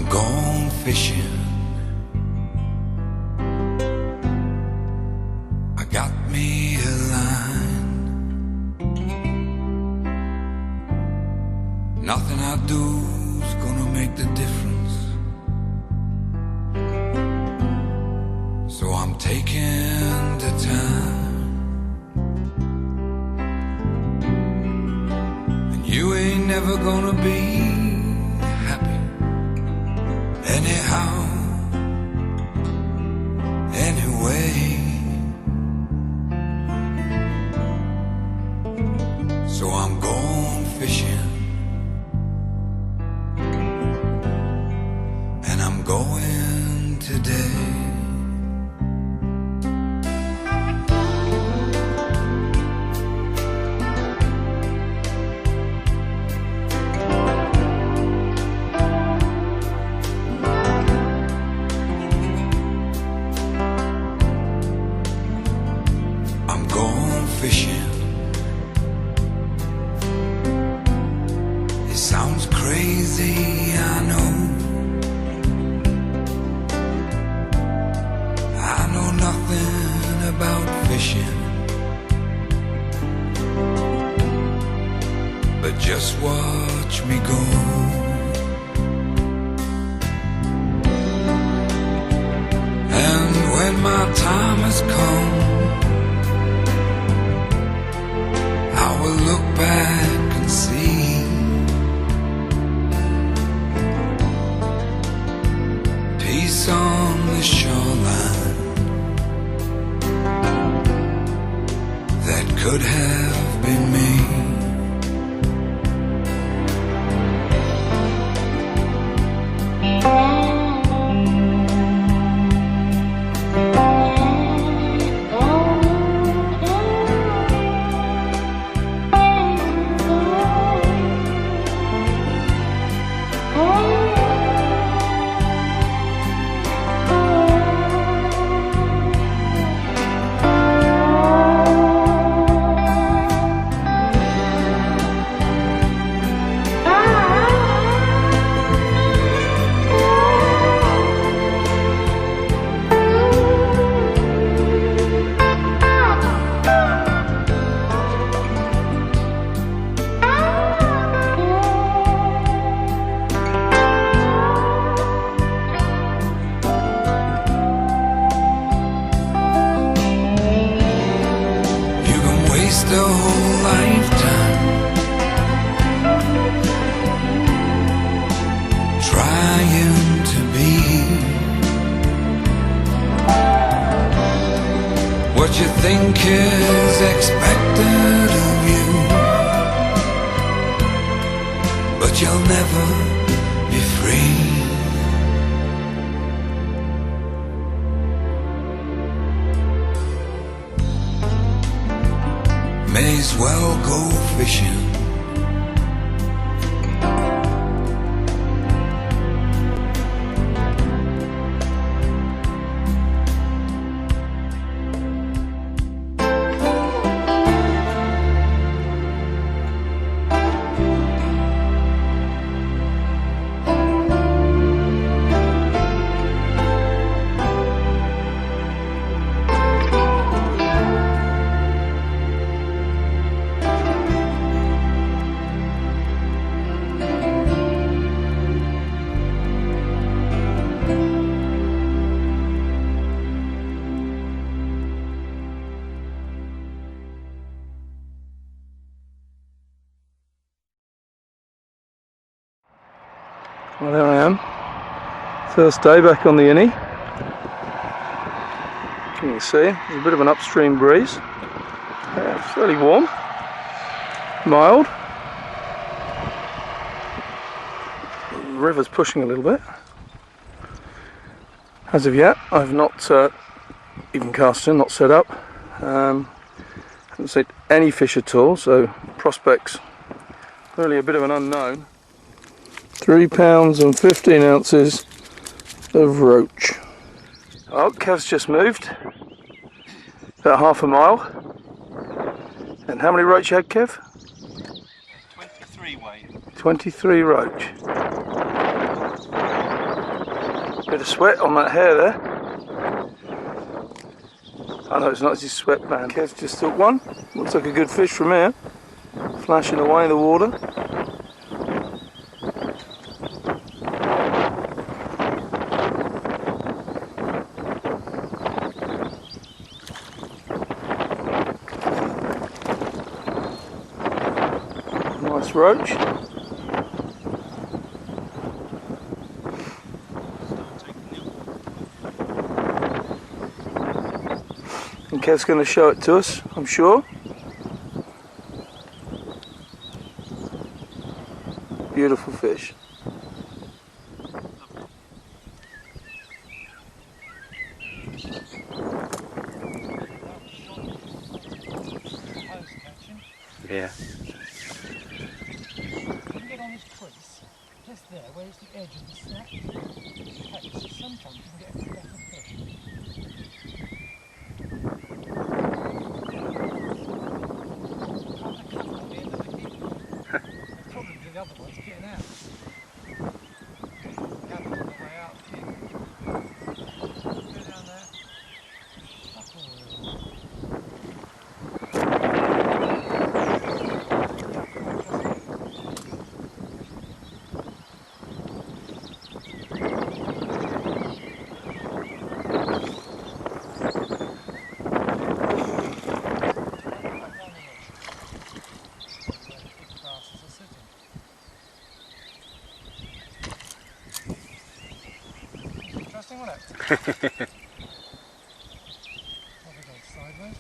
Gone fishing, I got me a line. Nothing I do's gonna make the difference, so I'm taking the time. And you ain't never gonna be anyhow, anyway. So I'm going fishing, and I'm going today. Fishing. It sounds crazy, I know. I know nothing about fishing, but just watch me go. And when my time has come, I will look back and see peace on the shoreline that could have been me. The whole lifetime trying to be what you think is expected of you, but you'll never be free. May as well go fishing. Well, there I am, first day back on the Innie. You can see there's a bit of an upstream breeze. It's fairly warm, mild. river's pushing a little bit. As of yet, I've not even cast in, not set up. Haven't seen any fish at all, so prospects really a bit of an unknown. 3 pounds and 15 ounces of roach. Oh, Kev's just moved about half a mile. And how many roach you had, Kev? 23 weight. 23 roach. Bit of sweat on that hair there. I know it's not his sweatband. Kev's just took one. Looks like a good fish from here. Flashing away in the water. Nice roach. And Kev's going to show it to us, I'm sure. Beautiful fish. Yeah. You can get on this crease, just there, where it's the edge of the snap. So sometimes you can get a better fish. The problem with the other one's getting out. The other one's on the way out. Go down there. Fuck all of them. Interesting, wasn't it? Probably gone sideways.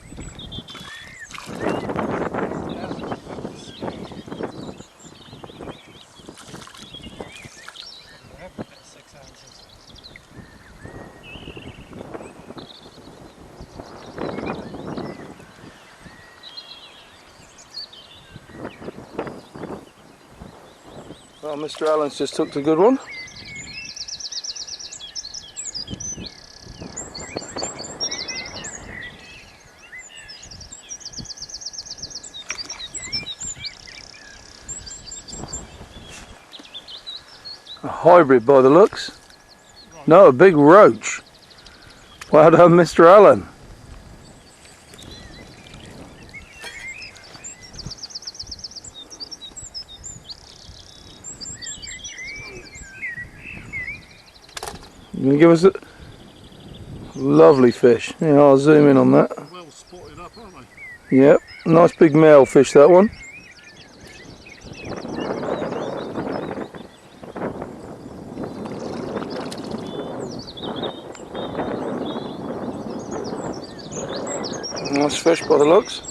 Every bit 6 ounces. Well, Mr. Allen's just took the good one. A hybrid by the looks. No, a big roach. Well done, Mr. Allen. You gonna give us a lovely fish? Yeah, I'll zoom in on that. Well spotted up, aren't they? Yep, nice big male fish, that one. Nice fish by the looks.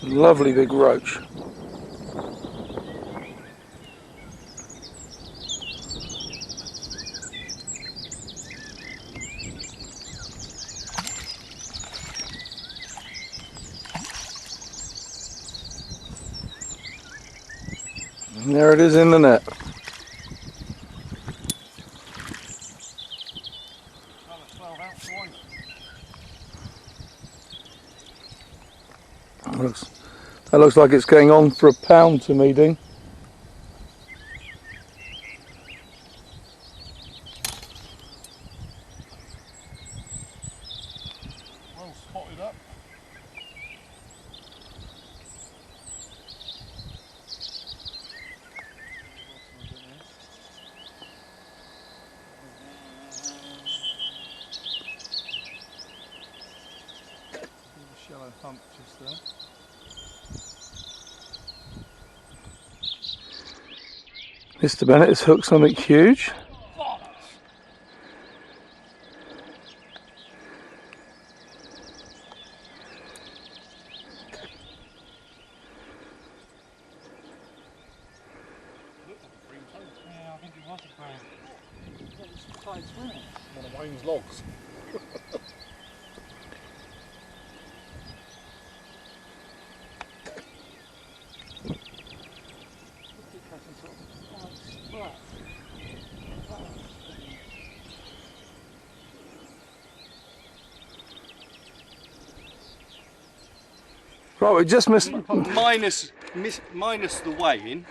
Lovely big roach. And there it is in the net. That looks like it's going on for £1 to me, Dean. Well spotted up. Shallow hump just there. Mr. Bennett has hooked something huge. What a crap. It's tight swimming. One of Wayne's logs. Right, we just missed. Minus the weighing.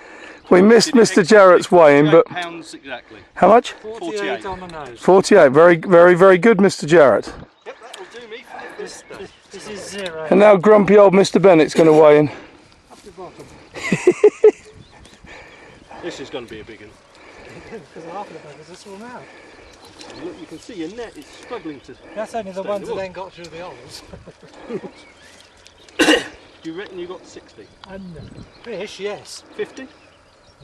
We missed Mr. Jarrett's weighing, but £48 exactly. how much? 48 on the nose. 48. Very good, Mr. Jarrett. Yep, that'll do me for this stuff. This is 0. And now grumpy old Mr. Bennett's going to weigh in. Up the bottom. This is going to be a big one. Because half of the buggers are swum out. And look, you can see your net is struggling to. That's only the Stay ones that look. then got through the holes. Do you reckon you got 60? Fish, yes. 50?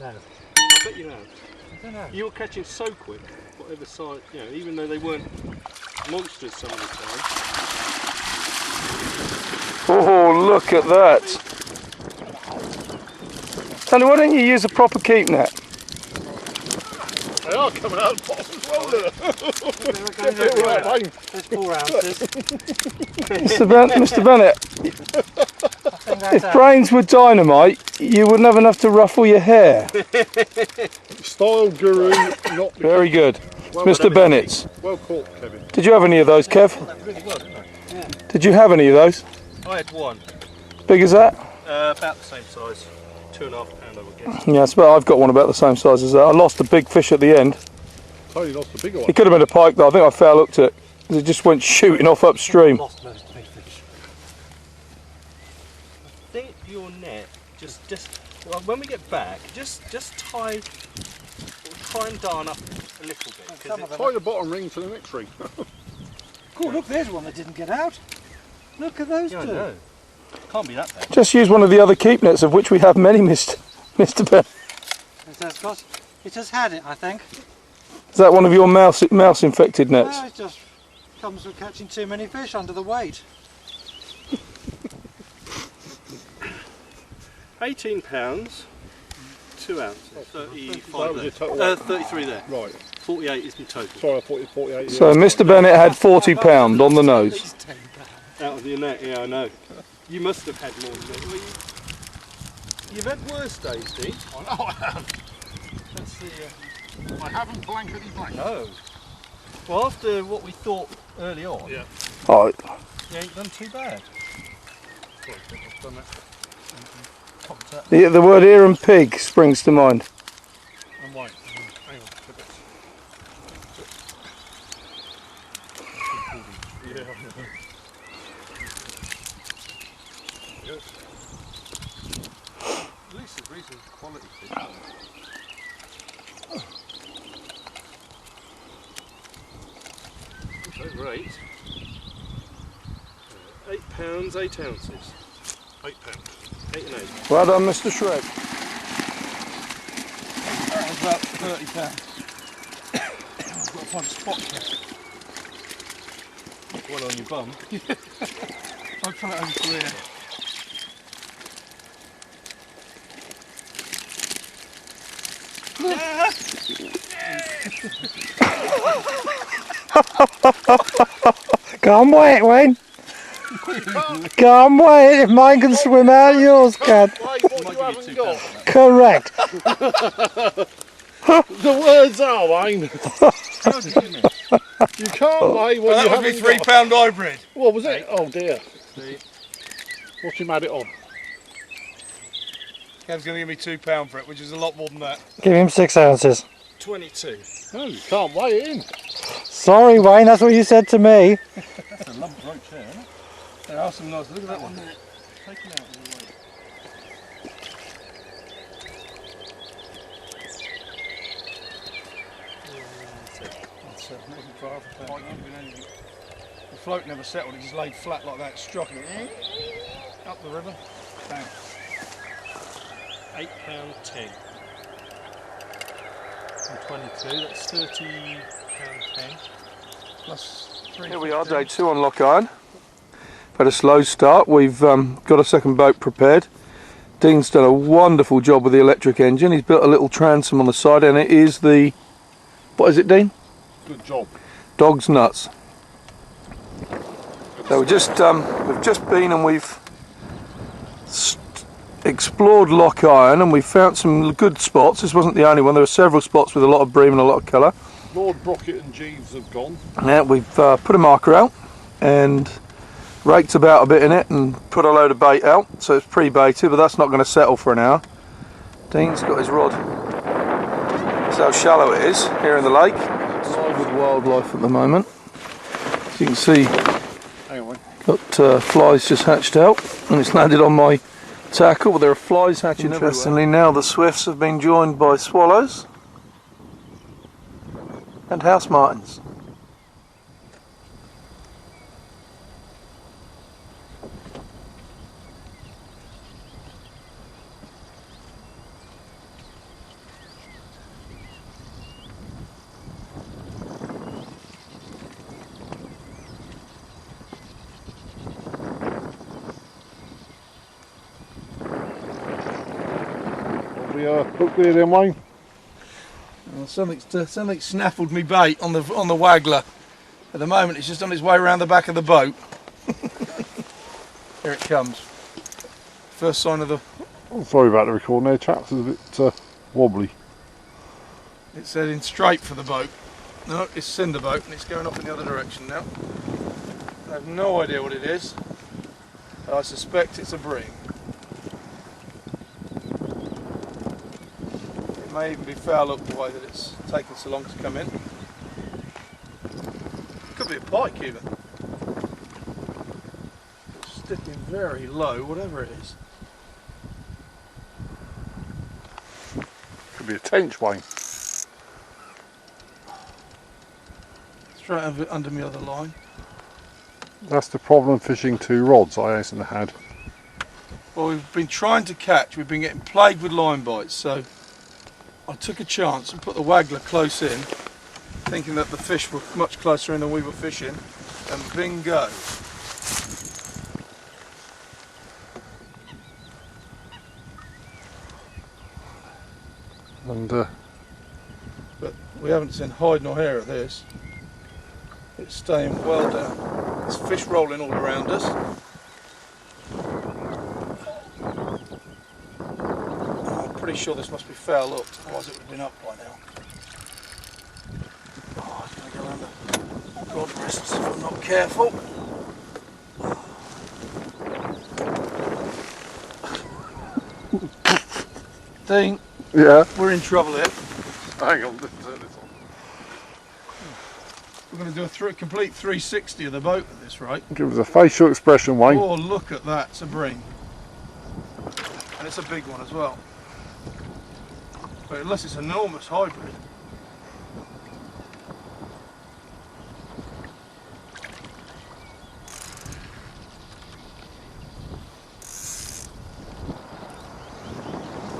No. I bet you have. I don't know. You were catching so quick, whatever size, you know, even though they weren't monsters some of the time. Oh, look at that. Tony, why don't you use a proper keep net? They are coming out of the bottom as well there. There's 4 ounces. Mr. Bennett, I think that's if brains were dynamite, you wouldn't have enough to ruffle your hair. Style guru, not the Very good. Well, Mr. Bennett's. Well caught, Kevin. Did you have any of those, Kev? Really well, didn't I? Yeah. Did you have any of those? I had one. Big as that? About the same size. £2.5 I would guess. Yes, but I've got one about the same size as that. I lost a big fish at the end. Tony lost the bigger one. It could have been a pike though. I think I fair looked at it. It just went shooting off upstream. lost most big fish. I think your net, well, when we get back, just try and darn up a little bit. Some of them Tie the bottom ring to the next ring. Cool, look, there's one that didn't get out. Look at those Yeah, I two. know. Can't be that bad. Just use one of the other keep nets, of which we have many, Mr. Ben. It has had it, I think. Is that one of your mouse infected nets? No, it just comes with catching too many fish under the weight. £18, 2 ounces, 35 there. Total 33 there. right. 48 is the total. Sorry, I thought you 48. So Mr. Bennett had £40 on the nose. Out of your net, yeah, I know. You must have had more than that. Well, you've had worse days, Dean. I know I have. Let's see. I haven't blankety blank. No. Well, after what we thought early on, Yeah. Oh, you ain't done too bad. I've done that. the word ear and pig springs to mind. And white. Hang on. Yeah. Yes. At least it's recent quality fish. Over 8. £8, 8 ounces. £8. 8 and 8. Well done, Mr. Shrek. That was about £30. I've got to find a spot here. One on your bum. I'll try it over to here. Go on, wait, Wayne. Go on, wait. If mine can swim out, yours can. Why, what you haven't got? Correct. The words are, Wayne. How did you miss? You can't weigh what you haven't got. £3 hybrid. What was it? Oh dear. What's you made it on? Kev's going to give me £2 for it, which is a lot more than that. Give him 6 ounces. 22. No, you can't weigh it in. Sorry, Wayne, that's what you said to me. That's a lump roach there, isn't it? There are some nice. Look at that one. Take him out of the way. That's it. Not even for half a pound. The float never settled. It just laid flat like that. Struck it up the river. Bang. £8.10. And 22. That's £30.10. Plus 3. Here we are, day 2 on Lock Iron. Had a slow start. We've got a second boat prepared. Dean's done a wonderful job with the electric engine. He's built a little transom on the side, and it is the What is it, Dean? Good job. Dog's nuts. So we've just been and we've explored Loch Iron, and we found some good spots. This wasn't the only one. There were several spots with a lot of bream and a lot of colour. Lord Brocket and Jeeves have gone. Yeah, we've put a marker out and raked about a bit in it and put a load of bait out. So it's pre-baited, but that's not going to settle for an hour. Dean's got his rod. That's how shallow it is here in the lake. It's live with wildlife at the moment. As you can see, got flies just hatched out, and it's landed on my tackle, but there are flies hatching everywhere. Interestingly, now the swifts have been joined by swallows and house martins. We hooked there then, Wayne. Well, something snaffled me bait on the waggler. At the moment, it's just on its way around the back of the boat. Here it comes. First sign of the. Oh, sorry about the recording there, chaps. It's a bit wobbly. It's heading straight for the boat. No, it's cinder boat, and it's going off in the other direction now. I have no idea what it is. I suspect it's a bream. It may even be foul up the way that it's taken so long to come in. Could be a pike even. It's sticking very low, whatever it is. Could be a tench, Wayne. Straight over under my other line. That's the problem fishing 2 rods I hasten to had. Well, we've been trying to catch, we've been getting plagued with line bites, so I took a chance and put the waggler close in, thinking that the fish were much closer in than we were fishing, and bingo. And But we haven't seen hide nor hair of this. It's staying well down. There's fish rolling all around us. I'm pretty sure this must be foul up, otherwise it would have been up by now. Oh, it's going to go around the rod wrists if I'm not careful. Dean, yeah, we're in trouble here. hang on, let's turn this on. We're going to do a complete 360 of the boat at this rate. Give us a facial expression, Wayne. Oh, look at that, it's a bream. And it's a big one as well. But unless it's an enormous hybrid.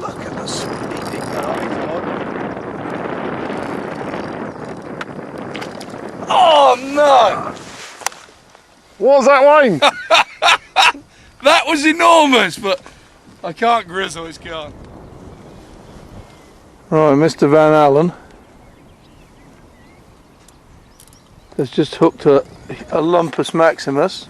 Look at the speedy guy. Oh no! What was that, Wayne? That was enormous, but I can't grizzle, it's gone. Right, Mr. Van Allen has just hooked a Lumpus Maximus.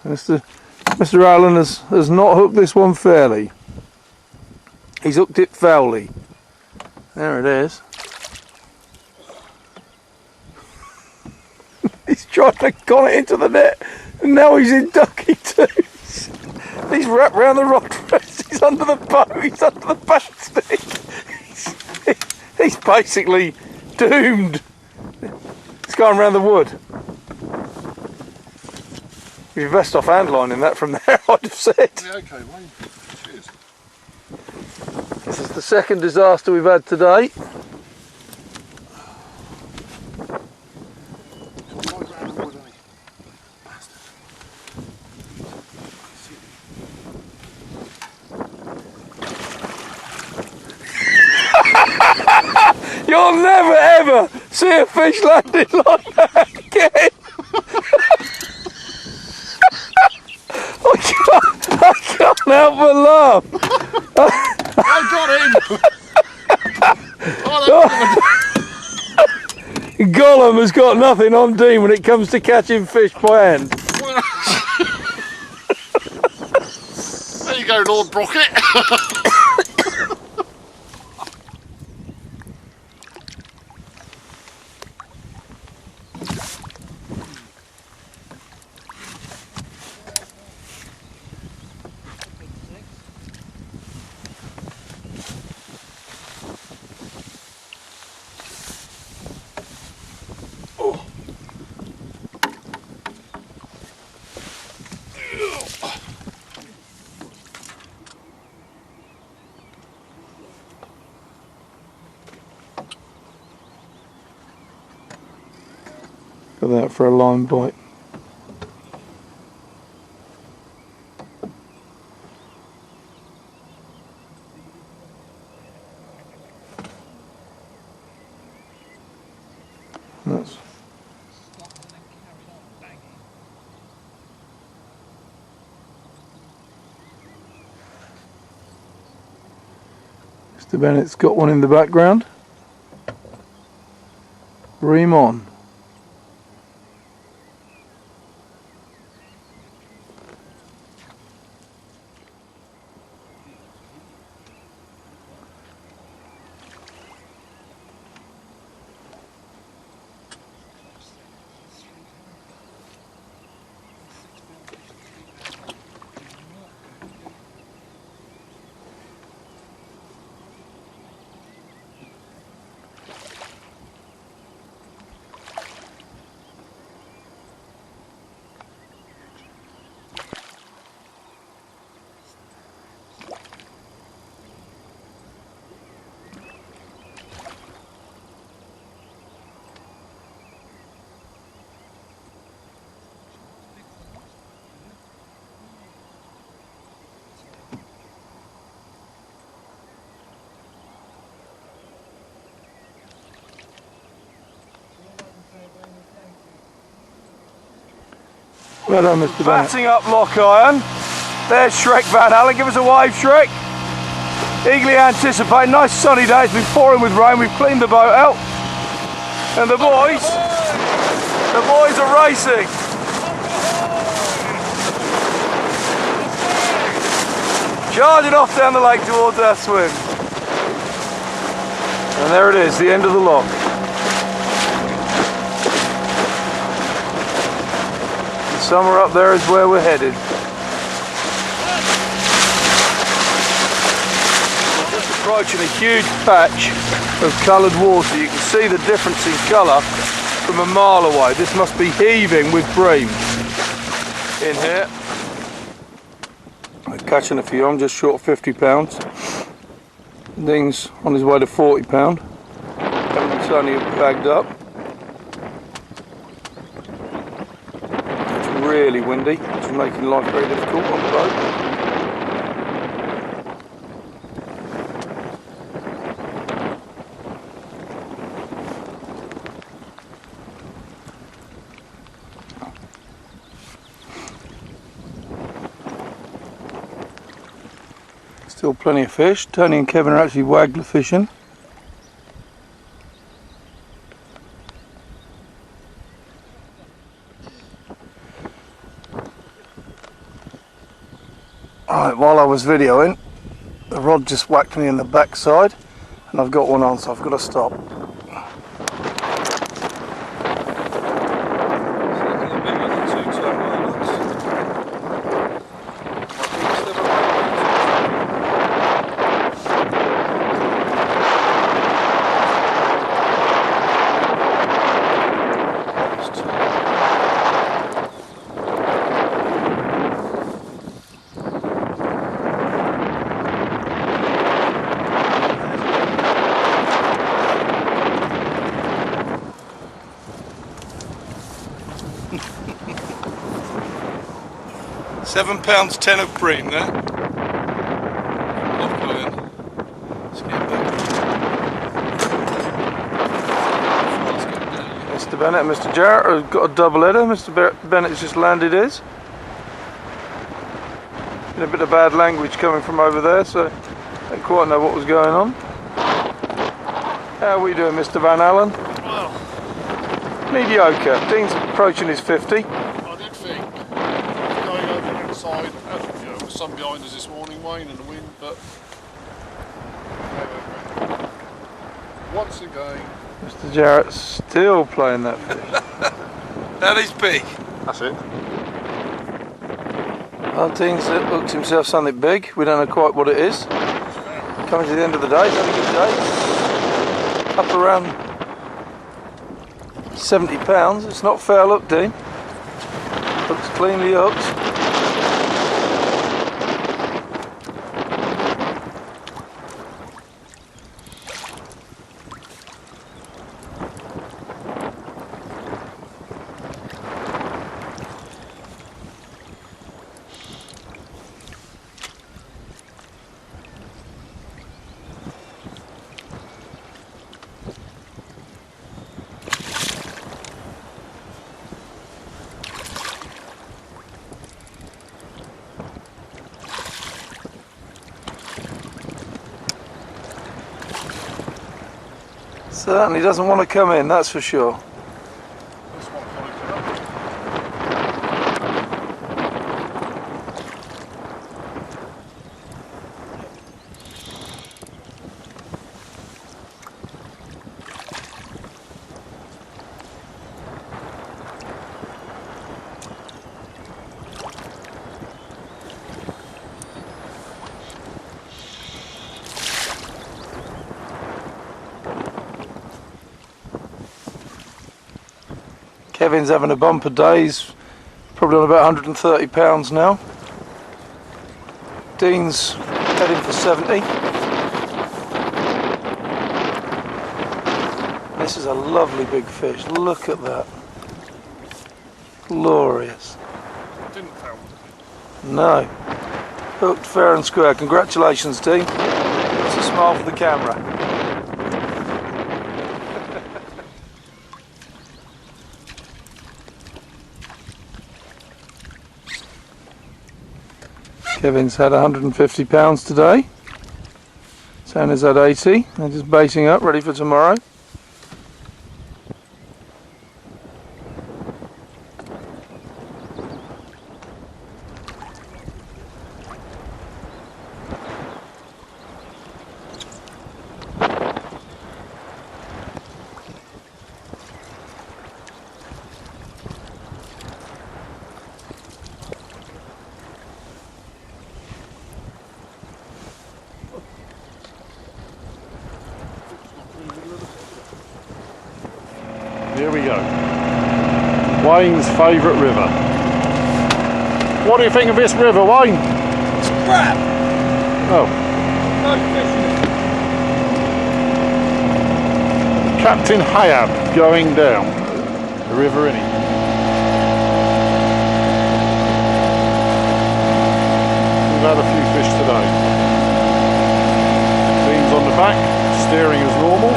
Mr. Allen has not hooked this one fairly. He's hooked it foully. There it is. He's trying to con it into the net, and now he's in ducky twos. He's wrapped round the rod rest, he's under the boat, he's under the back stick. He's basically doomed. He's going round the wood. You're best off handlining that from there, I'd have said. Yeah, okay, Wayne. Cheers. This is the second disaster we've had today. You'll never ever see a fish landing like that again. I can't Mum has got nothing on Dean when it comes to catching fish by hand. There you go, Lord Brocket. Got that for a line bite. That's Mr. Bennett's got one in the background. Ream on. Well done, Mr. Bennett. Batting up lock iron. There's Shrek Van Allen. Give us a wave, Shrek. Eagerly anticipating. Nice sunny day. It's been pouring with rain. We've cleaned the boat out. And the boys are racing. Charging off down the lake towards our swim. And there it is, the end of the lock. Somewhere up there is where we're headed. We're just approaching a huge patch of coloured water. You can see the difference in colour from a mile away. This must be heaving with bream in here. I'm catching a few. I'm just short of 50 pounds. Dean's on his way to 40 pound. It's only bagged up. Really windy, which is making life very difficult on the boat. Still plenty of fish. Tony and Kevin are actually waggler fishing. Alright, while I was videoing, the rod just whacked me in the backside and I've got one on, so I've got to stop. £7.10 of bream there. Mr. Bennett and Mr. Jarrett have got a double header. Mr. Bennett's just landed his. Been a bit of bad language coming from over there, so I didn't quite know what was going on. How are we doing, Mr. Van Allen? Well, mediocre. Dean's approaching his 50. I did think going over inside, as you know, the sun behind us this morning, Wayne, and the wind, but once again, Mr. Jarrett's still playing that fish. That is big. that's it. Well, Dean's hooked himself something big. We don't know quite what it is. Coming to the end of the day, it's had a good day. Up around 70 pounds. It's not fair look, Dean. Looks cleanly hooked. Certainly doesn't want to come in, that's for sure. This one followed it up. Kevin's having a bumper day. He's probably on about 130 pounds now. Dean's heading for 70. This is a lovely big fish. Look at that. Glorious. Didn't fail. No. Hooked fair and square. Congratulations, Dean. It's a smile for the camera. Kevin's had 150 pounds today. Santa's had 80. They're just baiting up, ready for tomorrow. Here we go. Wayne's favourite river. What do you think of this river, Wayne? It's crap. Oh, No fishing. Captain Hayab going down the river in it. We've had a few fish today. Dean's on the back, steering as normal,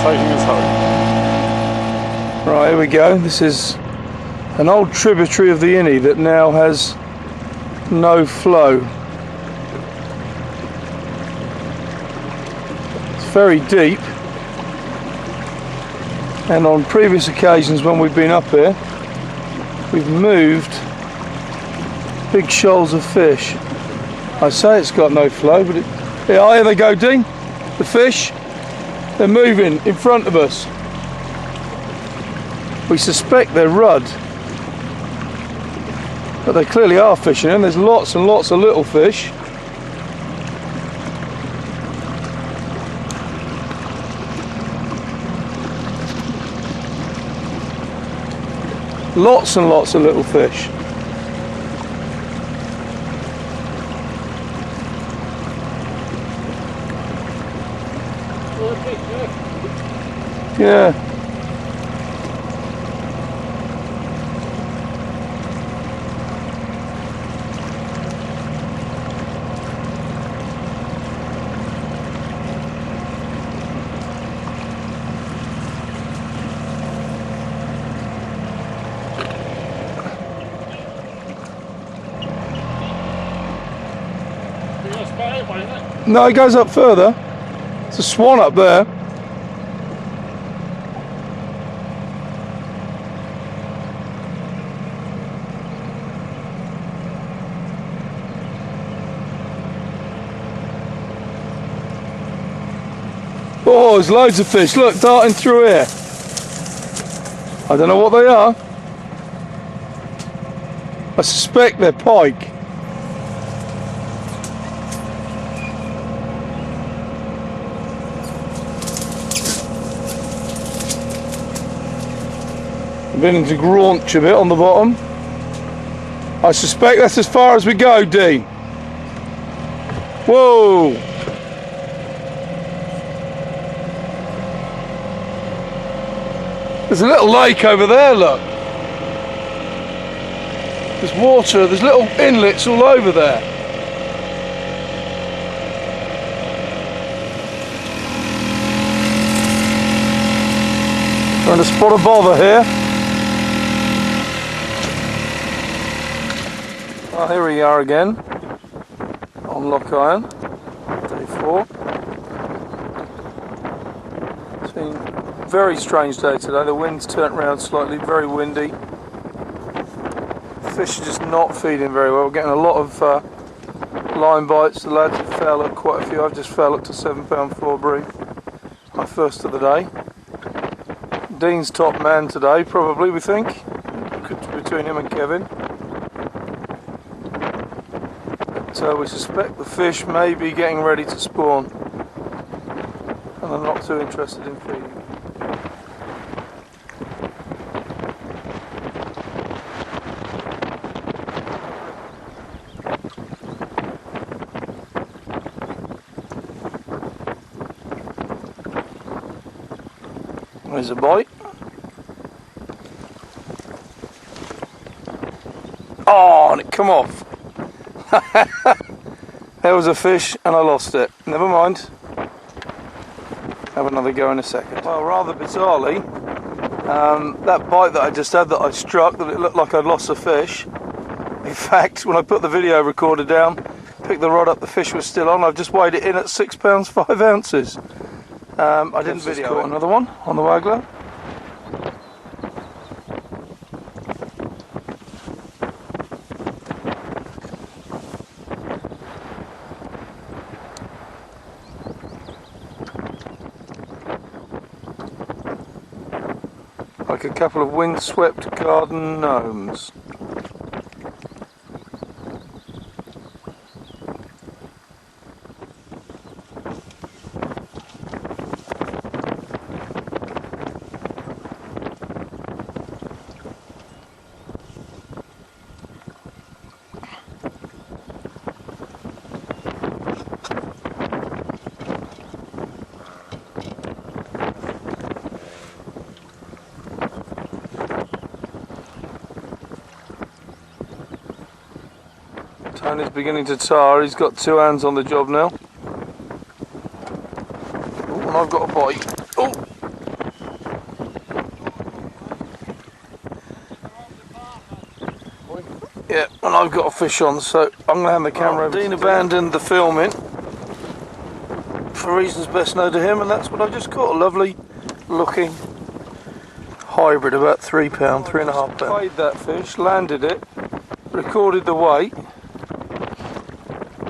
taking us home. Right, here we go. This is an old tributary of the Inny that now has no flow. It's very deep, and on previous occasions when we've been up here, we've moved big shoals of fish. I say it's got no flow, but yeah, here they go, Dean. The fish, they're moving in front of us. We suspect they're rudd, but they clearly are fishing, and there's lots and lots of little fish. Lots and lots of little fish. Yeah. No, it goes up further. It's a swan up there. Oh, there's loads of fish. Look, darting through here. I don't know what they are. I suspect they're pike. I'm beginning to graunch a bit on the bottom. I suspect that's as far as we go, D. Whoa! There's a little lake over there, look. There's water, there's little inlets all over there. Trying to spot a bother here. Well, here we are again on Lock Iron, day 4. It's been a very strange day today. The wind's turned round slightly, very windy. Fish are just not feeding very well. We're getting a lot of line bites. The lads have fell at quite a few. I've just fell up to 7-pound floor bream. My first of the day. Dean's top man today, probably, we think. Between him and Kevin. So we suspect the fish may be getting ready to spawn, and I'm not too interested in feeding. There's a bite. Oh, and it come off. There was a fish and I lost it. Never mind. Have another go in a second. Well, rather bizarrely, that bite that I just had that I struck, that it looked like I'd lost a fish. In fact, when I put the video recorder down, picked the rod up, the fish was still on. I've just weighed it in at 6 pounds 5 ounces. I didn't video it. Another one on the waggler. Like a couple of windswept garden gnomes. Tony's beginning to tire. He's got 2 hands on the job now. Oh, and I've got a bite. Oh! Yeah, and I've got a fish on, so I'm going to hand the camera over. Dean abandoned the filming for reasons best known to him, and that's what I just caught. A lovely looking hybrid, about 3 pound, 3.5 pound. Weighed that fish, landed it, recorded the weight,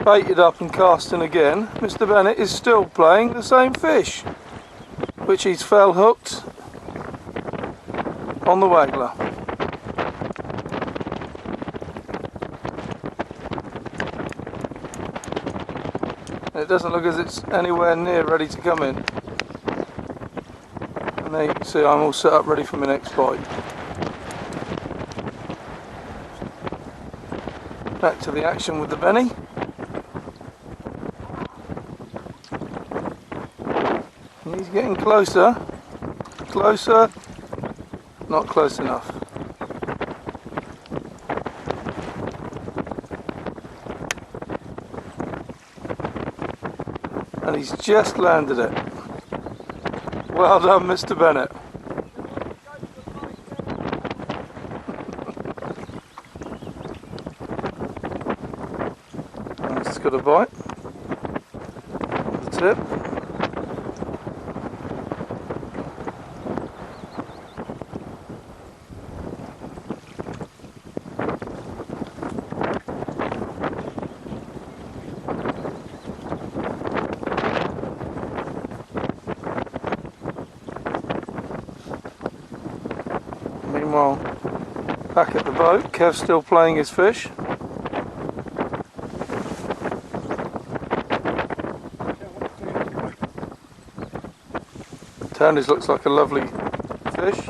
baited up and casting again. Mr. Bennett is still playing the same fish, which he's fell hooked on the waggler. It doesn't look as it's anywhere near ready to come in. And there you can see I'm all set up ready for my next bite. Back to the action with the Benny. And he's getting closer. Closer. Not close enough. And he's just landed it. Well done, Mr. Bennett. It's got a bite. The tip. Meanwhile, back at the boat, Kev's still playing his fish. Tony's looks like a lovely fish.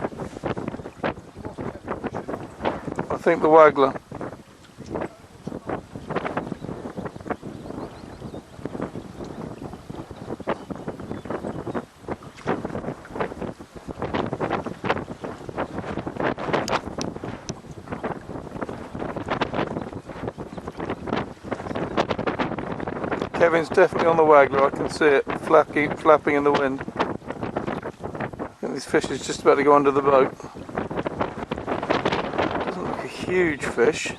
I think the waggler. Kevin's definitely on the waggler, I can see it flapping in the wind. I think this fish is just about to go under the boat. Doesn't look a huge fish.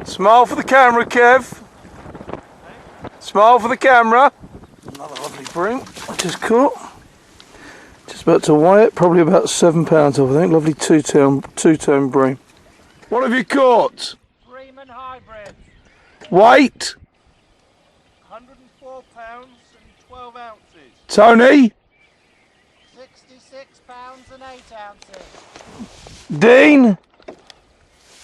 Smile for the camera, Kev. Smile for the camera. Another lovely bream I just caught. Just about to weigh it, probably about £7 off, I think. Lovely two-tone bream. What have you caught? Bream and hybrid. Weight? 104 pounds and 12 ounces. Tony? 66 pounds and 8 ounces. Dean?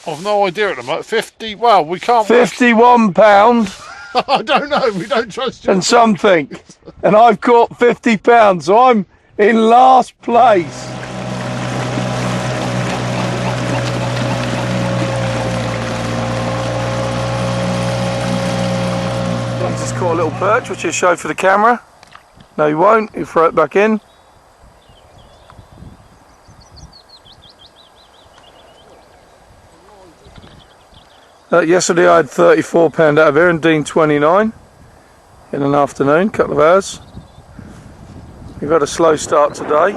I've no idea at the moment. 50, well, we can't... £51 I don't know, we don't trust you. and something. And I've caught £50, so I'm in last place. He's just caught a little perch, which he'll show for the camera. No, he won't. He'll throw it back in. Yesterday I had £34 out of here and Dean 29 in an afternoon, couple of hours. We've had a slow start today.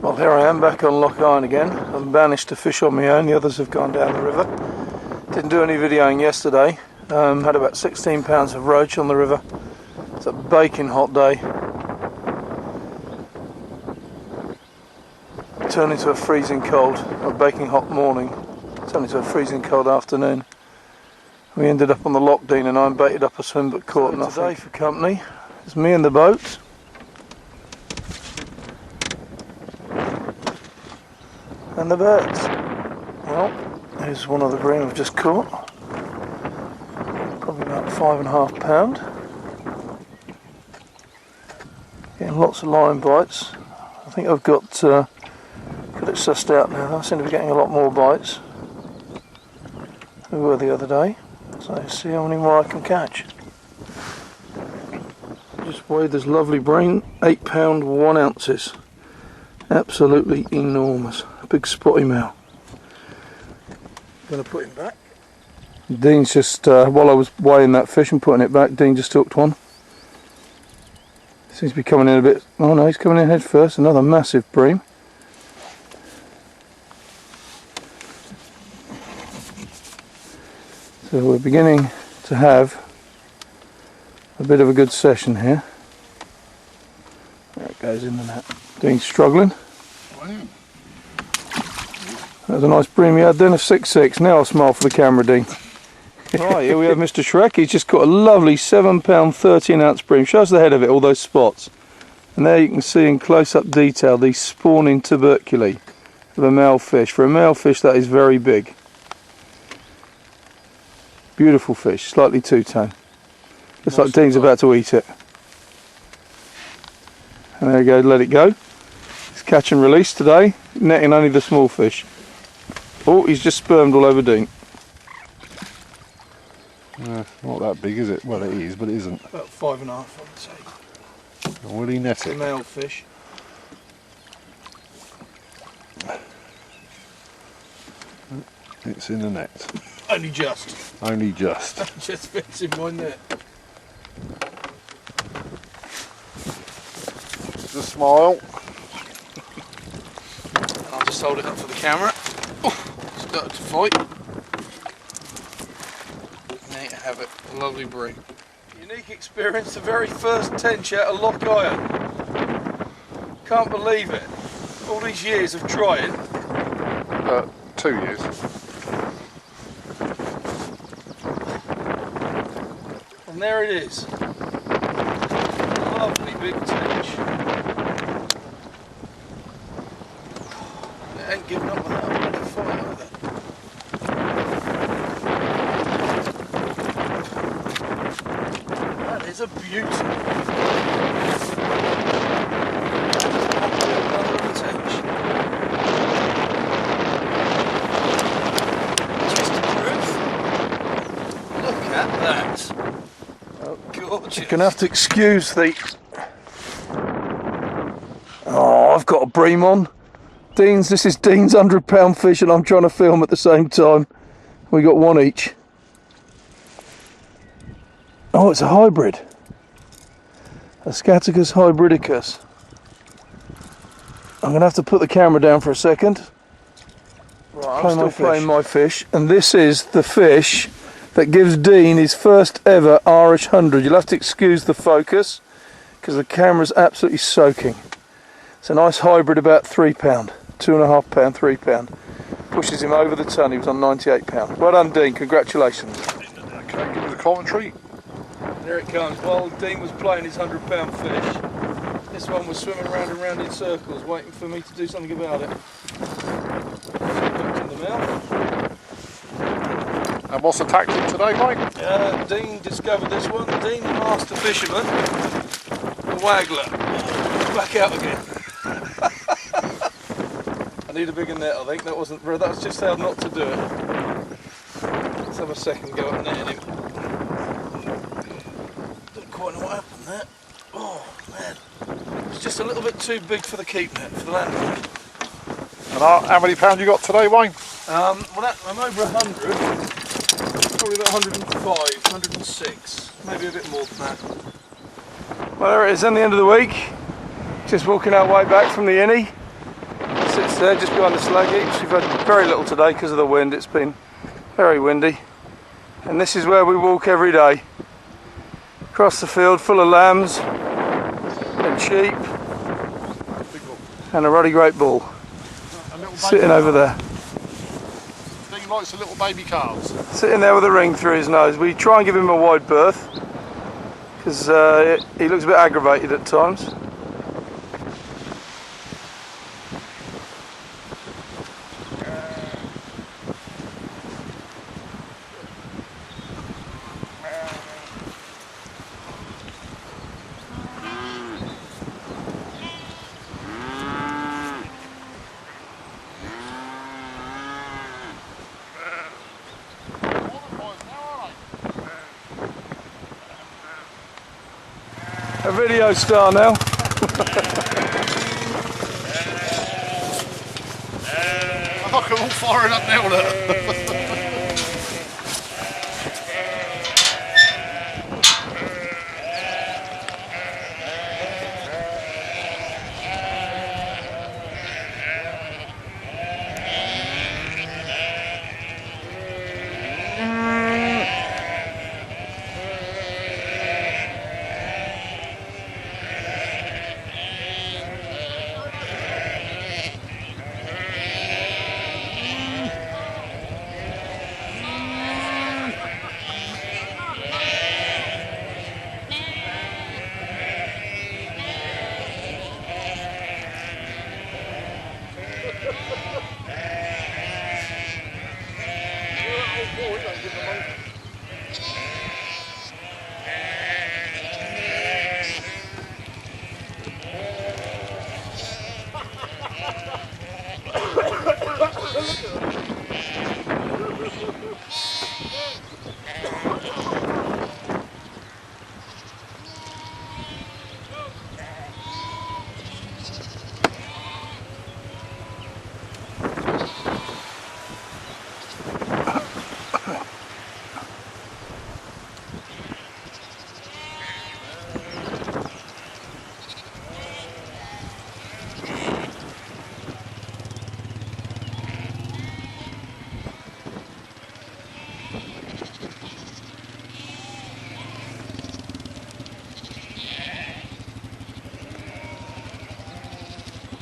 Well, here I am back on Loch Iron again. I'm banished to fish on my own, the others have gone down the river. Didn't do any videoing yesterday. Had about 16 pounds of roach on the river. It's a baking hot day. Turned into a freezing cold, a baking hot morning, turned into a freezing cold afternoon. We ended up on the loch, Dean and I, and baited up a swim but caught nothing. Today for company, it's me and the boat. And the birds. Well, here's one of the bream I've just caught. Probably about £5.5. Getting lots of line bites. I think I've got it sussed out now. I seem to be getting a lot more bites than we were the other day. So see how many more I can catch. Just weighed this lovely bream, £8 1 ounces. Absolutely enormous. Big spotty male. Gonna put him back. Dean's just while I was weighing that fish and putting it back, Dean just hooked one. Seems to be coming in a bit. Oh no, he's coming in head first. Another massive bream. So we're beginning to have a bit of a good session here. There it goes in the net. Dean's struggling. That was a nice bream you had then, a 6.6. Now I'll smile for the camera, Dean. Right, here we have Mr. Shrek. He's just got a lovely £7 13 ounce bream. Shows the head of it, all those spots. And there you can see in close-up detail these spawning tuberculi of a male fish. For a male fish, that is very big. Beautiful fish, slightly two-tone. Looks like Dean's about to eat it. And there you go, let it go. It's catch and release today, netting only the small fish. Oh, he's just spermed all over Dean. Not that big, is it? Well, it is, but it isn't. About 5.5, I would say. Will he net it? Male fish. It's in the net. Only just. Only just. Just fits in my net. Just a smile. I'll just hold it up for the camera. Oh, started to fight. There you have it, a lovely bream. Unique experience, the very first tench out of Loch Iron. Can't believe it. All these years of trying. 2 years. And there it is. Lovely big tench. It ain't giving up without a bit of fight either. That is a beauty. Another tench. Just a proof. Look at that. Gorgeous. You're going to have to excuse the... Oh, I've got a bream on. This is Dean's £100 fish and I'm trying to film at the same time. We got one each. Oh, it's a hybrid. A Scaticus hybridicus. I'm going to have to put the camera down for a second. Right, I'm still Playing my fish. And this is the fish that gives Dean his first ever Irish 100. You'll have to excuse the focus because the camera's absolutely soaking. It's a nice hybrid, about £3, £2.5, £3. Pushes him over the ton. He was on £98. Well done, Dean. Congratulations. Okay, give me the commentary. There it comes. While Dean was playing his £100 fish, this one was swimming round and round in circles, waiting for me to do something about it. Hooked in the mouth. And what's the tactic today, mate? Dean discovered this one. Dean, the master fisherman, the waggler. Back out again. I need a bigger net, I think. That was just how not to do it. Let's have a second go at netting him. Don't quite know what happened there. Oh man, it's just a little bit too big for the keep net, for the land net. And how many pound you got today, Wayne? Well, I'm over 100. Probably about 105, 106, maybe a bit more than that. Well, there it is, then the end of the week. Just walking our way back from the innie. Sits there just behind the slag heaps. We've had very little today because of the wind. It's been very windy. And this is where we walk every day. Across the field full of lambs and sheep and a ruddy great bull sitting over there. Dean likes the little baby calves. Sitting there with a ring through his nose. We try and give him a wide berth because he looks a bit aggravated at times. A video star now. I'm not all firing up now.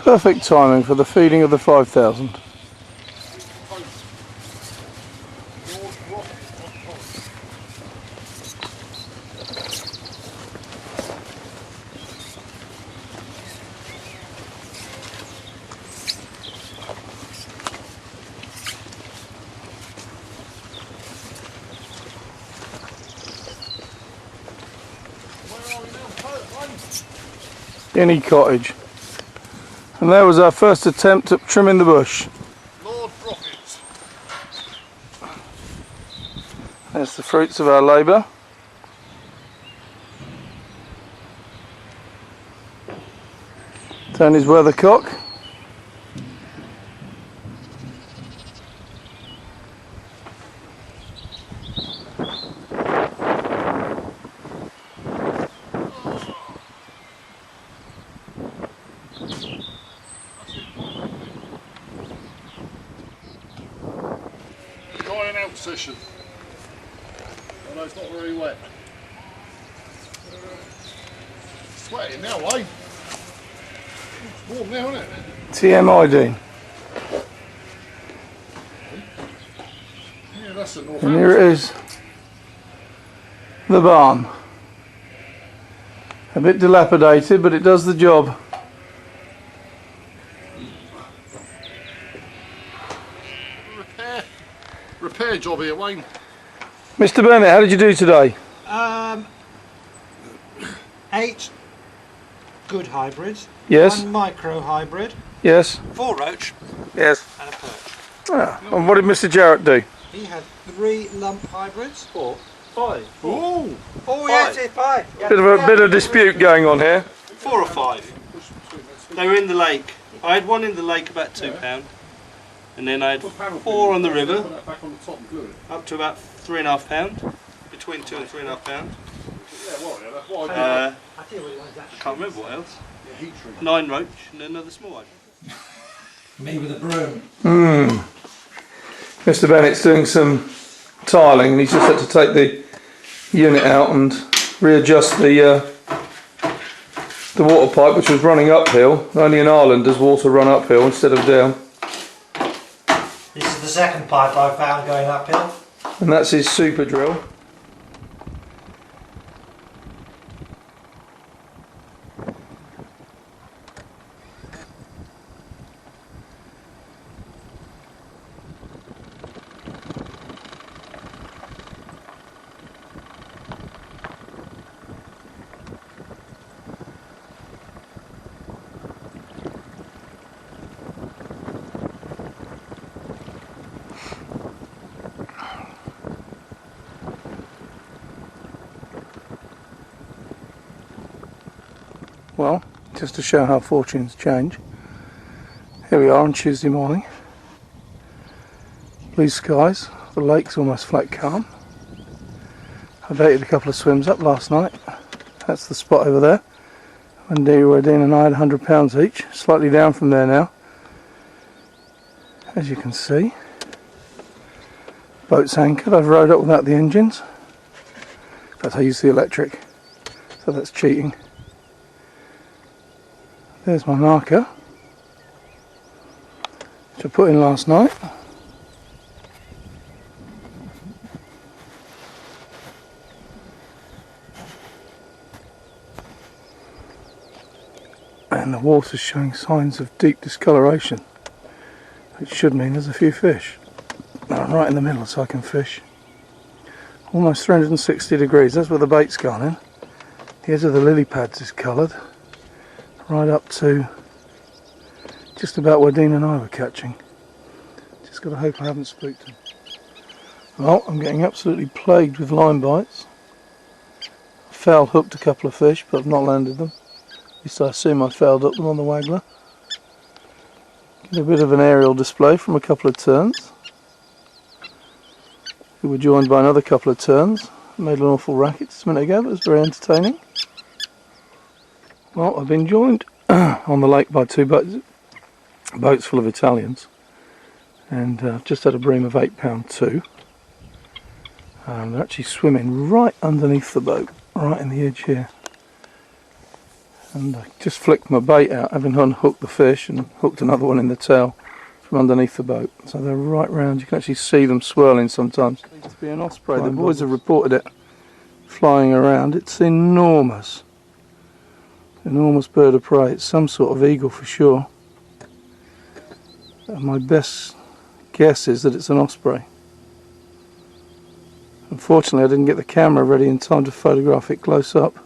Perfect timing for the feeding of the 5,000. Any cottage. And there was our first attempt at trimming the bush. Lord Rockets. There's the fruits of our labour. Tony's weathercock. Drying out session. Although it's not very wet. Sweating now, eh? It's warm now, isn't it? TMI, Dean. Yeah, that's the North. And here it is. The barn. A bit dilapidated, but it does the job. Repair job here, Wayne. Mr. Bennett, how did you do today? 8 good hybrids. Yes. 1 micro hybrid. Yes. 4 roach. Yes. And a perch. Ah, and what did Mr. Jarrett do? He had 3 lump hybrids. 4. 5. Ooh! Oh yes, it's 5. Bit of dispute going on here. 4 or 5. They were in the lake. I had one in the lake about £2, and then I had 4 on the river, up to about £3.5, between £2 and £3.5. I can't remember what else. 9 roach and another small one. Me with a broom. Mr. Bennett's doing some tiling and he's just had to take the unit out and readjust the water pipe, which was running uphill. Only in Ireland does water run uphill instead of down. This is the second pipe I found going uphill. And that's his super drill. Well, just to show how fortunes change, here we are on Tuesday morning. Blue skies, the lake's almost flat calm. I baited a couple of swims up last night. That's the spot over there. When Dean and I had £100 each, slightly down from there now. As you can see, boat's anchored. I've rowed up without the engines. But I use the electric, so that's cheating. There's my marker, which I put in last night. And the water's showing signs of deep discoloration, which should mean there's a few fish. Now I'm right in the middle so I can fish. Almost 360 degrees, that's where the bait's gone in. The edge of the lily pads is coloured. Right up to just about where Dean and I were catching. Just got to hope I haven't spooked him. Well, I'm getting absolutely plagued with line bites. I foul hooked a couple of fish, but I've not landed them. At least I assume I fouled up them on the waggler. Get a bit of an aerial display from a couple of terns, who were joined by another couple of terns. Made an awful racket just a minute ago, but it was very entertaining. Well, I've been joined on the lake by 2 boats full of Italians, and I've just had a bream of £8.2. They're actually swimming right underneath the boat, right in the edge here. And I just flicked my bait out, having unhooked the fish and hooked another one in the tail from underneath the boat. So they're right round. You can actually see them swirling sometimes. It needs to be an osprey. The boys have reported it flying around. It's enormous. Enormous bird of prey. It's some sort of eagle for sure. My best guess is that it's an osprey. Unfortunately, I didn't get the camera ready in time to photograph it close up.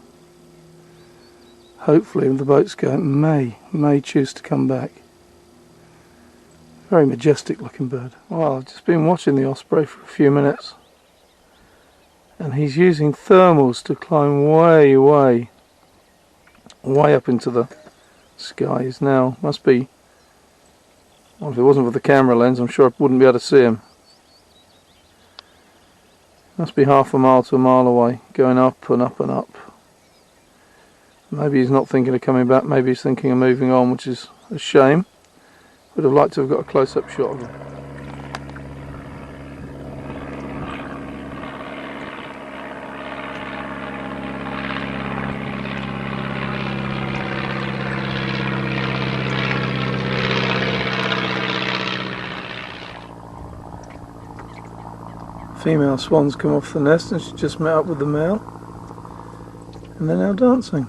Hopefully, when the boats go, it may choose to come back. Very majestic looking bird. Well, I've just been watching the osprey for a few minutes, and he's using thermals to climb way up into the skies now. Must be, well, if it wasn't for the camera lens, I'm sure I wouldn't be able to see him. Must be half a mile to a mile away, going up and up and up. Maybe he's not thinking of coming back, maybe he's thinking of moving on, which is a shame. Would have liked to have got a close-up shot of him. Female swan's come off the nest and she's just met up with the male, and they're now dancing.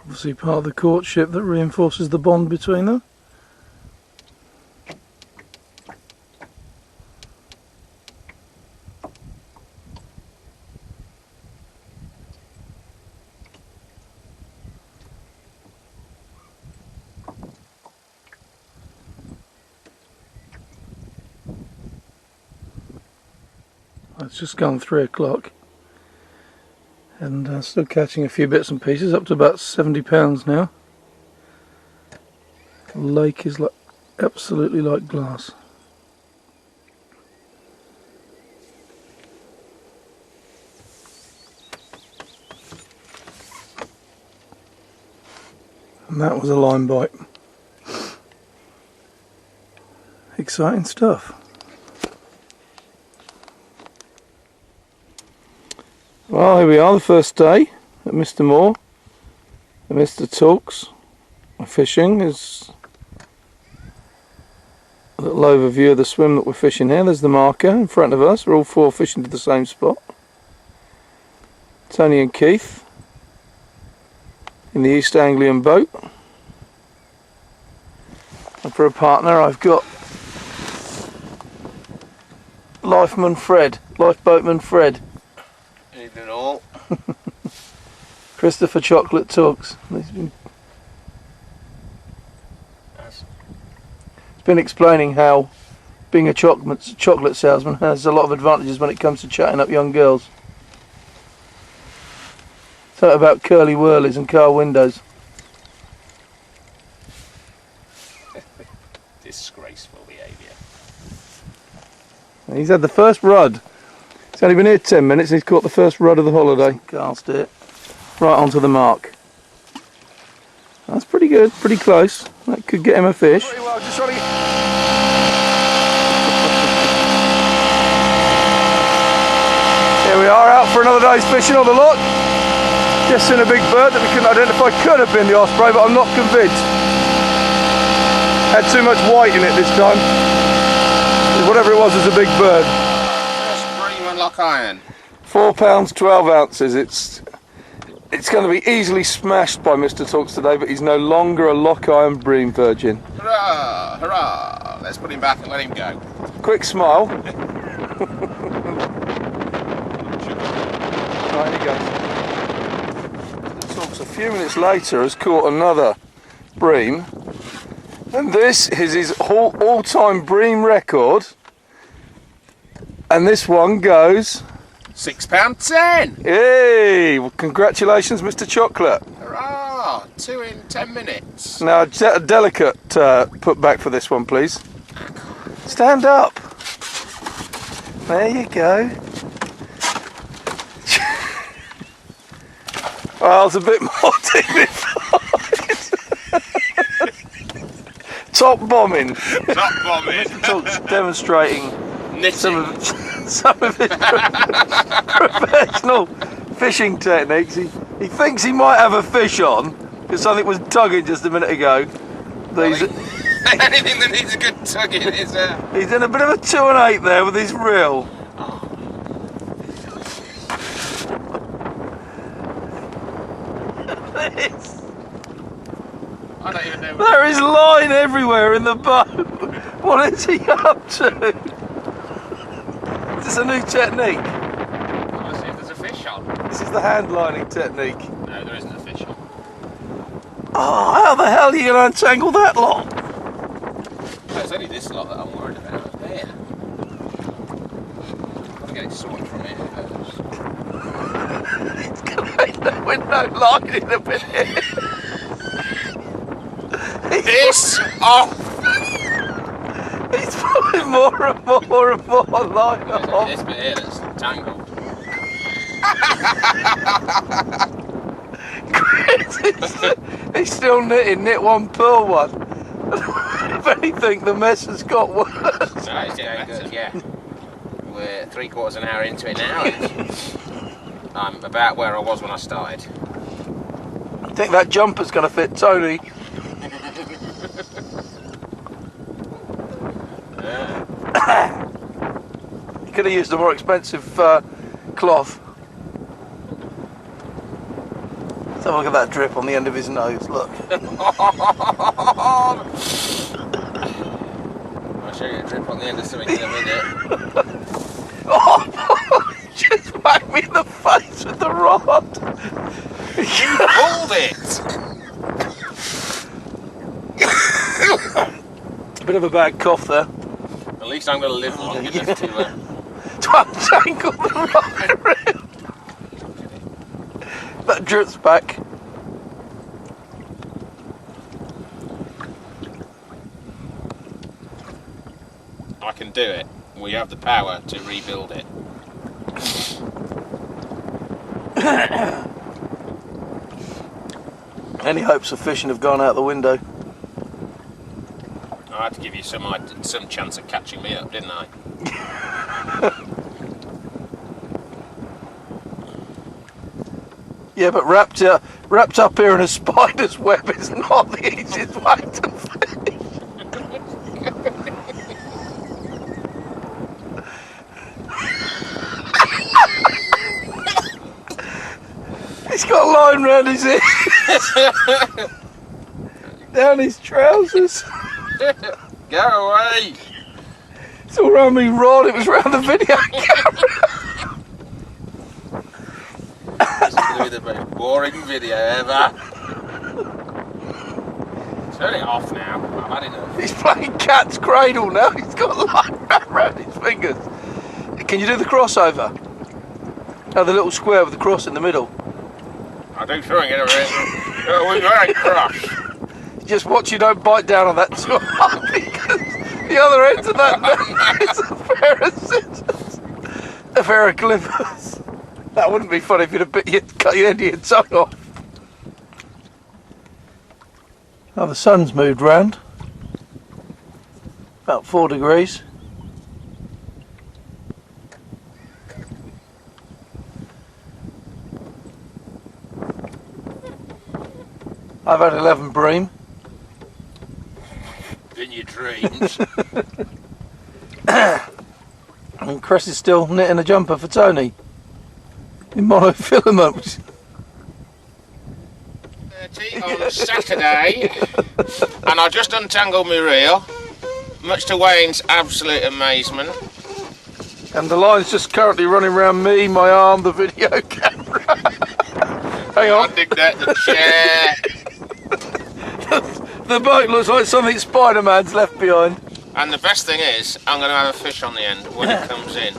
Obviously part of the courtship that reinforces the bond between them. It's just gone 3 o'clock. And still catching a few bits and pieces, up to about 70 pounds now. The lake is like absolutely like glass. And that was a line bite. Exciting stuff. Well, here we are, the first day at Mr. Moore and Mr. Talks. Fishing is a little overview of the swim that we're fishing here. There's the marker in front of us. We're all 4 fishing to the same spot. Tony and Keith in the East Anglian boat. And for a partner I've got lifeboatman Fred. Evening all. Christopher Chocolate Talks. He's been explaining how being a chocolate salesman has a lot of advantages when it comes to chatting up young girls. So about curly whirlies and car windows. Disgraceful behaviour. He's had the first rud. He's only been here 10 minutes and he's caught the first rud of the holiday. Cast it right onto the mark. That's pretty good, pretty close. That could get him a fish. Pretty well, just trying to get... Here we are, out for another day's fishing on the loch. Just seen a big bird that we couldn't identify. Could have been the osprey, but I'm not convinced. Had too much white in it this time. Whatever it was a big bird. Lock iron. £4, 12 ounces. It's going to be easily smashed by Mr. Talks today, but he's no longer a lock iron bream virgin. Hurrah! Hurrah! Let's put him back and let him go. Quick smile. Right, here he goes. Mr. Talks a few minutes later has caught another bream, And this is his all-time bream record. And this one goes... £6.10. Hey! Well, congratulations, Mr. Chocolate. Hurrah! 2 in 10 minutes. Now, a delicate put back for this one, please. Stand up. There you go. Well, it's a bit more dignified. Top bombing. Top bombing. Demonstrating Knitting. some of his professional fishing techniques. He thinks he might have a fish on because something was tugging just a minute ago. Anything that needs a good tugging is He's in a bit of a 2 and 8 there with his reel. I don't even know. There is line everywhere in the boat. What is he up to? Is this a new technique? Let's see if there's a fish on. This is the hand lining technique. No, there isn't a fish on. Oh, how the hell are you going to untangle that lot? No, it's only this lot that I'm worried about. There. Gotta get it sorted from here first. It's going to end up with no lining a bit here. This off! He's pulling more and more and more line There's off. this bit here that's tangled. He's still knitting, knit one, pull one. If anything, the mess has got worse. No, it's going good, yeah. We're 3/4 an hour into it now. And I'm about where I was when I started. I think that jumper's going to fit Tony. You could have used a more expensive cloth. Let's have a look at that drip on the end of his nose, look. I'll show you a drip on the end of something in a minute. Oh, just whacked me in the face with the rod. You pulled it! A bit of a bad cough there. At least I'm going to live long enough to... To untangle the rod. That drips back. I can do it. We have the power to rebuild it. Any hopes of fishing have gone out the window. I had to give you some chance of catching me up, didn't I? Yeah, but wrapped up here in a spider's web is not the easiest way to fish. He's got a line round his ears. Down his trousers. Go away! It's all round me rod, it was round the video camera. This is going to be the most boring video ever. Turn it off now. I've had enough. He's playing cat's cradle now. He's got a line round his fingers. Can you do the crossover? Oh, the little square with the cross in the middle. I'll do something in a minute. We're very cross. Just watch you don't bite down on that too hard because the other end of that is a pair of scissors. A pair of clippers. That wouldn't be funny if you'd cut your end of your tongue off. Oh, the sun's moved round. About 4 degrees. I've had 11 bream. In your dreams. And Chris is still knitting a jumper for Tony. In monofilament. 30 on Saturday. And I just untangled my reel. Much to Wayne's absolute amazement. And the line's just currently running around me, my arm, the video camera. Hang on. I digged out the chair. The boat looks like something Spider-Man's left behind. And the best thing is, I'm going to have a fish on the end when it comes in.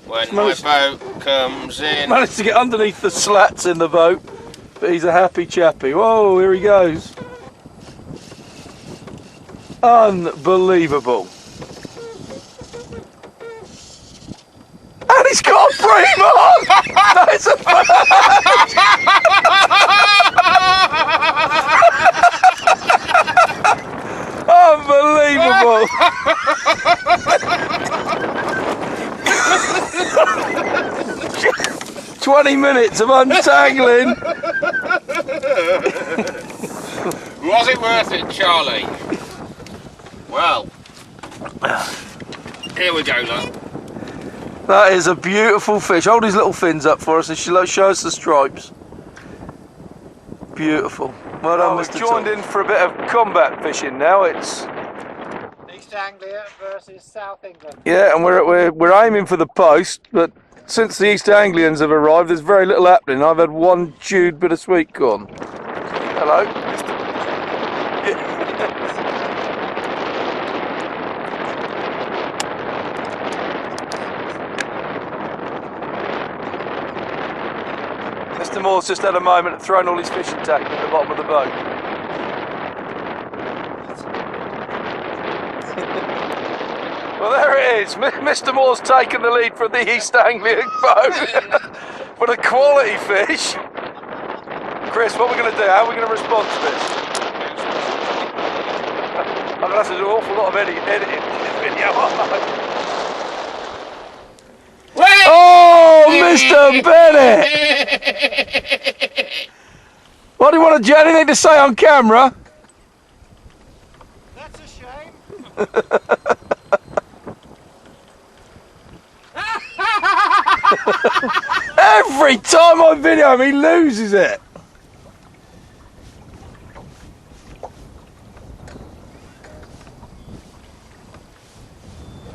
When my boat comes in. Managed to get underneath the slats in the boat, but he's a happy chappy. Whoa, here he goes. Unbelievable. And he's got a bream on! That's a unbelievable! 20 minutes of untangling. Was it worth it, Charlie? Well, here we go, look. That is a beautiful fish. Hold his little fins up for us and show us the stripes. Beautiful. Well done, Mr. Joined in for a bit of combat fishing now. It's East Anglia versus South England. yeah, and we're aiming for the post, but since the East Anglians have arrived, there's very little happening. I've had one chewed bit of sweet corn. Hello. Mr. Moore's just had a moment of throwing all his fishing tackle at the bottom of the boat. Well, there it is. Mr. Moore's taken the lead from the East Anglian boat. But a quality fish. Chris, what are we going to do? How are we going to respond to this? I'm going to have to do an awful lot of editing in this video, aren't I? Oh, Mr. Bennett! What do you want to anything to say on camera? That's a shame. Every time I video him, he loses it.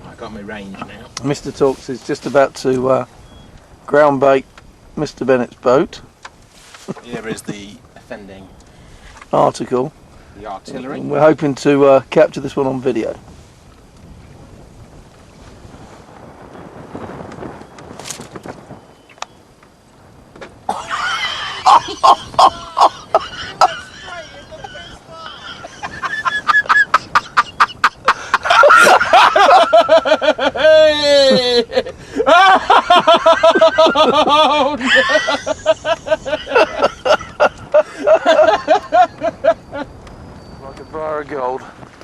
I've got my range now. Mr. Talks is just about to ground bait Mr. Bennett's boat. Here is the offending Article. the artillery. And we're hoping to capture this one on video. Like a bar of gold.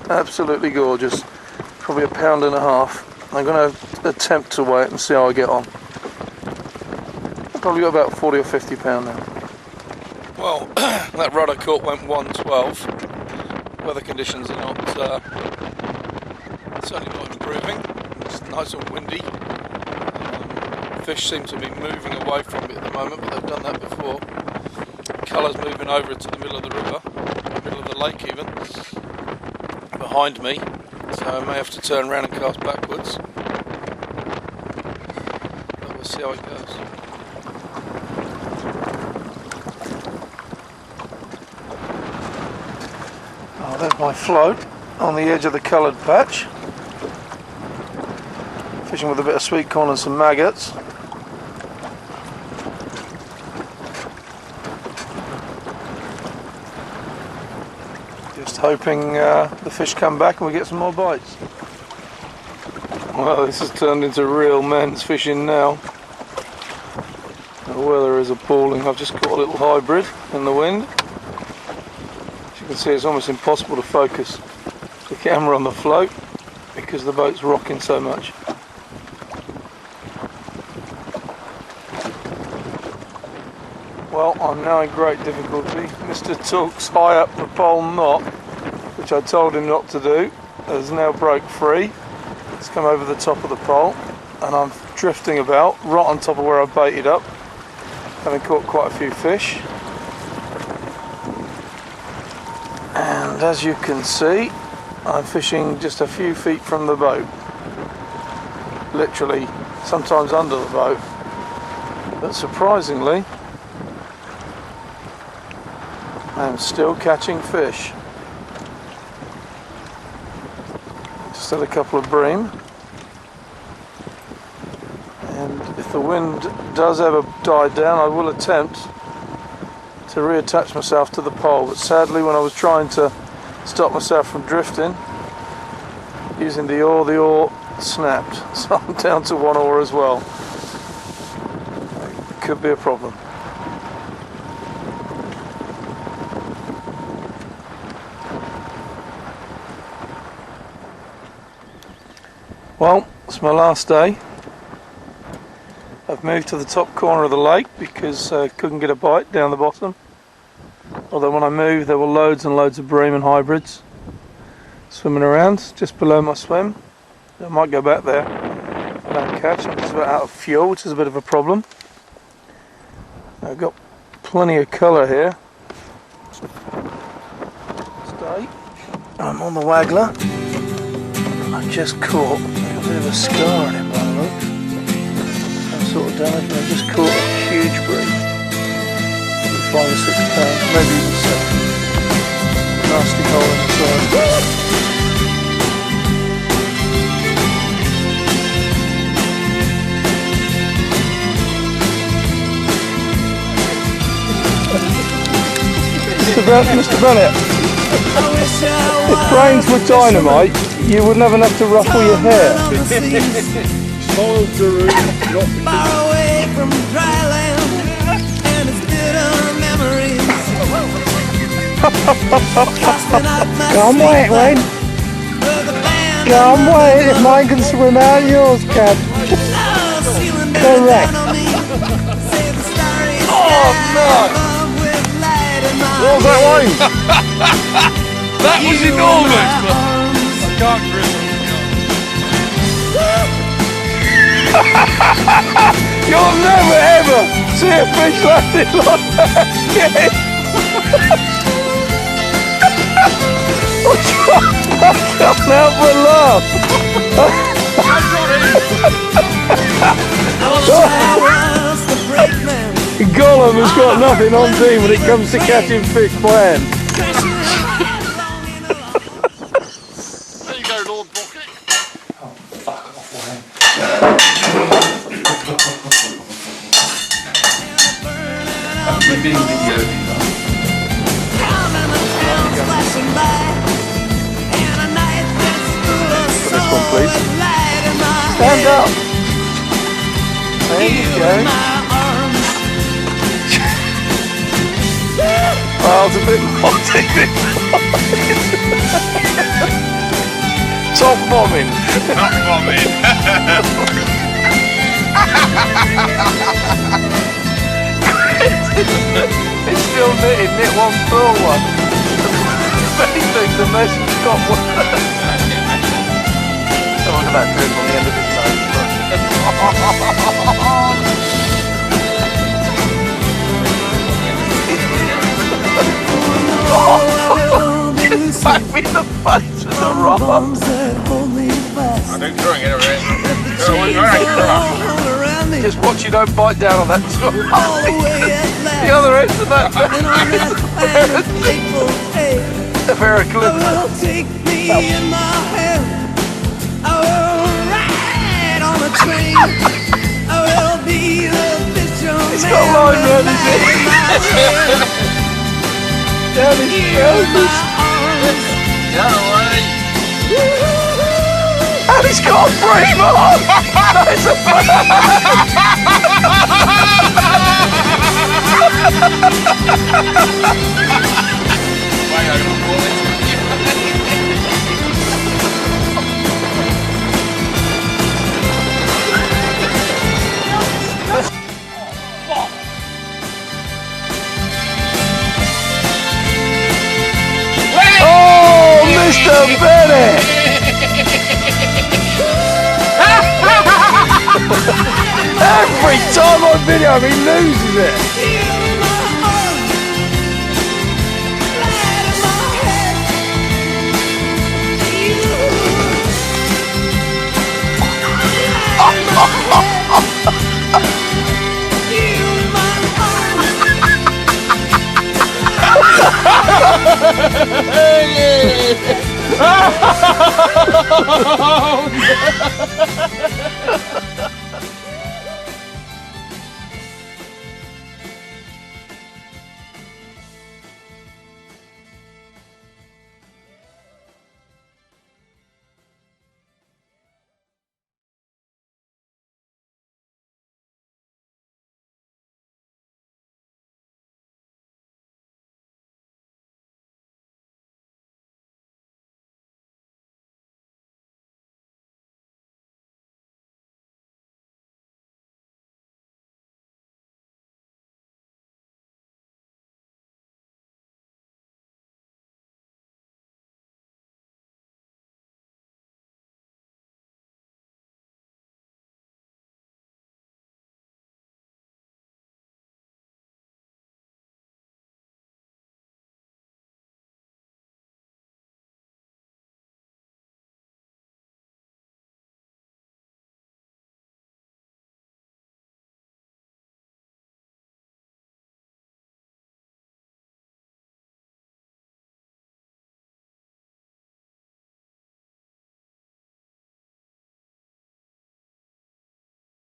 Absolutely gorgeous. Probably 1.5 pounds. I'm going to attempt to weigh it and see how I get on. I've probably got about 40 or 50 pound now. Well, that rudder caught went 112. Weather conditions are not certainly not improving. It's nice and windy. Fish seem to be moving away from it at the moment, but they've done that before. Colour's moving over to the middle of the river, the middle of the lake even, behind me, so I may have to turn around and cast backwards. But we'll see how it goes. Oh, there's my float on the edge of the coloured patch. Fishing with a bit of sweet corn and some maggots. Just hoping the fish come back and we get some more bites. Well, this has turned into real men's fishing now. The weather is appalling. I've just caught a little hybrid in the wind. As you can see, it's almost impossible to focus the camera on the float because the boat's rocking so much. Well, I'm now in great difficulty. Mr. Talks high up the pole knot, which I told him not to do, has now broke free. It's come over the top of the pole, and I'm drifting about right on top of where I baited up, having caught quite a few fish. And as you can see, I'm fishing just a few feet from the boat. Literally, sometimes under the boat. But surprisingly, I'm still catching fish. Just had a couple of bream. And if the wind does ever die down, I will attempt to reattach myself to the pole. But sadly, when I was trying to stop myself from drifting using the oar snapped. So I'm down to one oar as well. It could be a problem. Well, it's my last day. I've moved to the top corner of the lake because I couldn't get a bite down the bottom. Although when I moved there were loads and loads of bream and hybrids swimming around just below my swim. I might go back there if I don't catch. I'm just about out of fuel, which is a bit of a problem. I've got plenty of colour here. Stay. I'm on the waggler. I just caught a bit of a scar on it by the look. Some sort of damage, but I just caught a huge bream. 5 or 6 pounds, maybe even 7. Nasty hole in the side. Mr. Bennett, if brains were dynamite, you wouldn't have enough to ruffle your hair. Far away from dry land and its bitter memories. Come wait, Wayne. Come wait, if mine can swim out, yours can. Correct. Oh no! What was that, Wayne? That was enormous, but I can't grip it. You'll never ever see a fish landing like that again. I can't help but laugh. Gollum has got nothing on team when it comes to catching fish by hand. There you go, Lord Bucket. Oh, fuck off, Wayne. We've been videoed. This one, please. Stand up. There you go. Oh, it's a bit hot, Top bombing. Not bombing. It's still knitting, knit one, furl one. If anything, the message got worse. So look at that drip on the end of his nose. Back me in the face with the rock. I don't throwing it around. Just watch you don't bite down on that tool. The other end of that a pair of clippers. Take me in my hand. I will ride on a train. I will be the fisherman. It's got line round his head. Down his shoulders. And he's got a frame on! That's a Oh, Mr. Bennett! Every time I video him, he loses it.